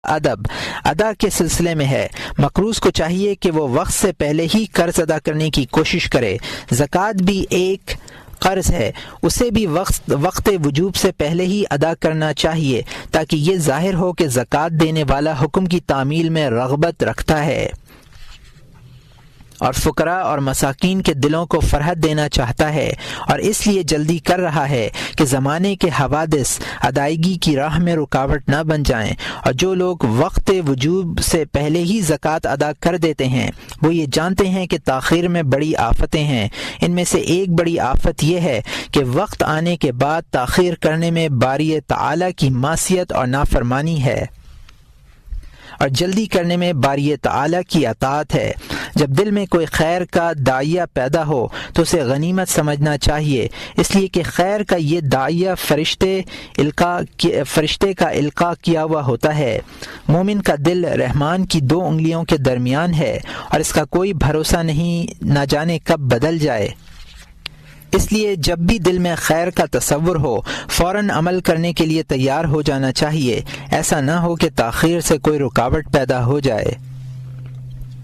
ادب ادا کے سلسلے میں ہے۔ مقروض کو چاہیے کہ وہ وقت سے پہلے ہی قرض ادا کرنے کی کوشش کرے۔ زکوٰۃ بھی ایک قرض ہے، اسے بھی وقت وجوب سے پہلے ہی ادا کرنا چاہیے تاکہ یہ ظاہر ہو کہ زکوٰۃ دینے والا حکم کی تعمیل میں رغبت رکھتا ہے اور فقراء اور مساکین کے دلوں کو فرحت دینا چاہتا ہے، اور اس لیے جلدی کر رہا ہے کہ زمانے کے حوادث ادائیگی کی راہ میں رکاوٹ نہ بن جائیں۔ اور جو لوگ وقت وجوب سے پہلے ہی زکوٰۃ ادا کر دیتے ہیں وہ یہ جانتے ہیں کہ تاخیر میں بڑی آفتیں ہیں۔ ان میں سے ایک بڑی آفت یہ ہے کہ وقت آنے کے بعد تاخیر کرنے میں باری تعالیٰ کی معصیت اور نافرمانی ہے، اور جلدی کرنے میں باری تعالیٰ کی اطاعت ہے۔ جب دل میں کوئی خیر کا داعیہ پیدا ہو تو اسے غنیمت سمجھنا چاہیے، اس لیے کہ خیر کا یہ داعیہ فرشتے کا القاء کیا ہوا ہوتا ہے۔ مومن کا دل رحمان کی 2 انگلیوں کے درمیان ہے، اور اس کا کوئی بھروسہ نہیں، نہ جانے کب بدل جائے۔ اس لیے جب بھی دل میں خیر کا تصور ہو فوراً عمل کرنے کے لیے تیار ہو جانا چاہیے، ایسا نہ ہو کہ تاخیر سے کوئی رکاوٹ پیدا ہو جائے۔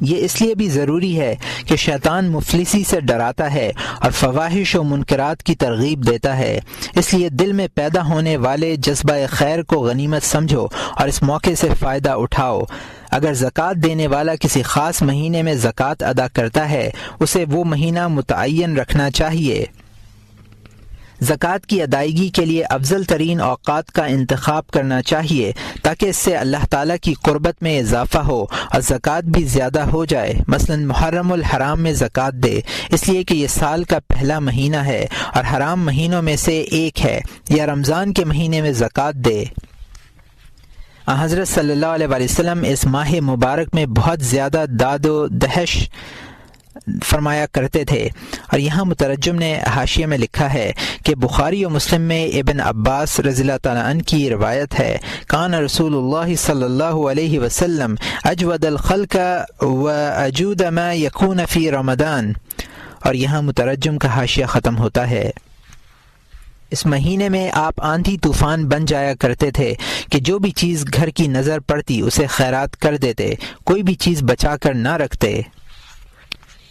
یہ اس لیے بھی ضروری ہے کہ شیطان مفلسی سے ڈراتا ہے اور فواحش و منکرات کی ترغیب دیتا ہے، اس لیے دل میں پیدا ہونے والے جذبہ خیر کو غنیمت سمجھو اور اس موقع سے فائدہ اٹھاؤ۔ اگر زکوٰۃ دینے والا کسی خاص مہینے میں زکوٰۃ ادا کرتا ہے، اسے وہ مہینہ متعین رکھنا چاہیے۔ زکوٰۃ کی ادائیگی کے لیے افضل ترین اوقات کا انتخاب کرنا چاہیے تاکہ اس سے اللہ تعالیٰ کی قربت میں اضافہ ہو اور زکوٰۃ بھی زیادہ ہو جائے۔ مثلا محرم الحرام میں زکوٰۃ دے، اس لیے کہ یہ سال کا پہلا مہینہ ہے اور حرام مہینوں میں سے ایک ہے، یا رمضان کے مہینے میں زکوٰۃ دے۔ حضرت صلی اللہ علیہ وسلم اس ماہ مبارک میں بہت زیادہ داد و دہش فرمایا کرتے تھے، اور یہاں مترجم نے حاشیے میں لکھا ہے کہ بخاری و مسلم میں ابن عباس رضی اللہ تعالیٰ عنہ کی روایت ہے، کان رسول اللہ صلی اللہ علیہ وسلم اجود الخلق و اجود ما یکون فی رمضان، اور یہاں مترجم کا حاشیہ ختم ہوتا ہے۔ اس مہینے میں آپ آندھی طوفان بن جایا کرتے تھے کہ جو بھی چیز گھر کی نظر پڑتی اسے خیرات کر دیتے، کوئی بھی چیز بچا کر نہ رکھتے۔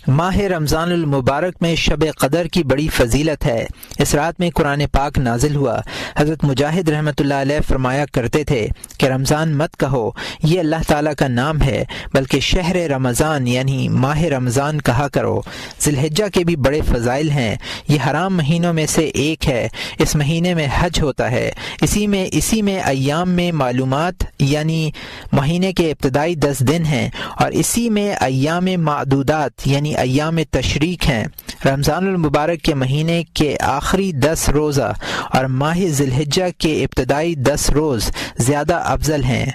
ماہ رمضان المبارک میں شب قدر کی بڑی فضیلت ہے۔ اس رات میں قرآن پاک نازل ہوا۔ حضرت مجاہد رحمۃ اللہ علیہ فرمایا کرتے تھے کہ رمضان مت کہو، یہ اللہ تعالیٰ کا نام ہے، بلکہ شہر رمضان یعنی ماہ رمضان کہا کرو۔ ذی الحجہ کے بھی بڑے فضائل ہیں، یہ حرام مہینوں میں سے ایک ہے۔ اس مہینے میں حج ہوتا ہے، اسی میں ایام میں معلومات یعنی مہینے کے ابتدائی 10 دن ہیں، اور اسی میں ایام معدودات یعنی ایام تشریق ہیں۔ رمضان المبارک کے مہینے کے آخری 10 روزہ اور ماہ ذی الحجہ کے ابتدائی 10 روز زیادہ افضل ہیں۔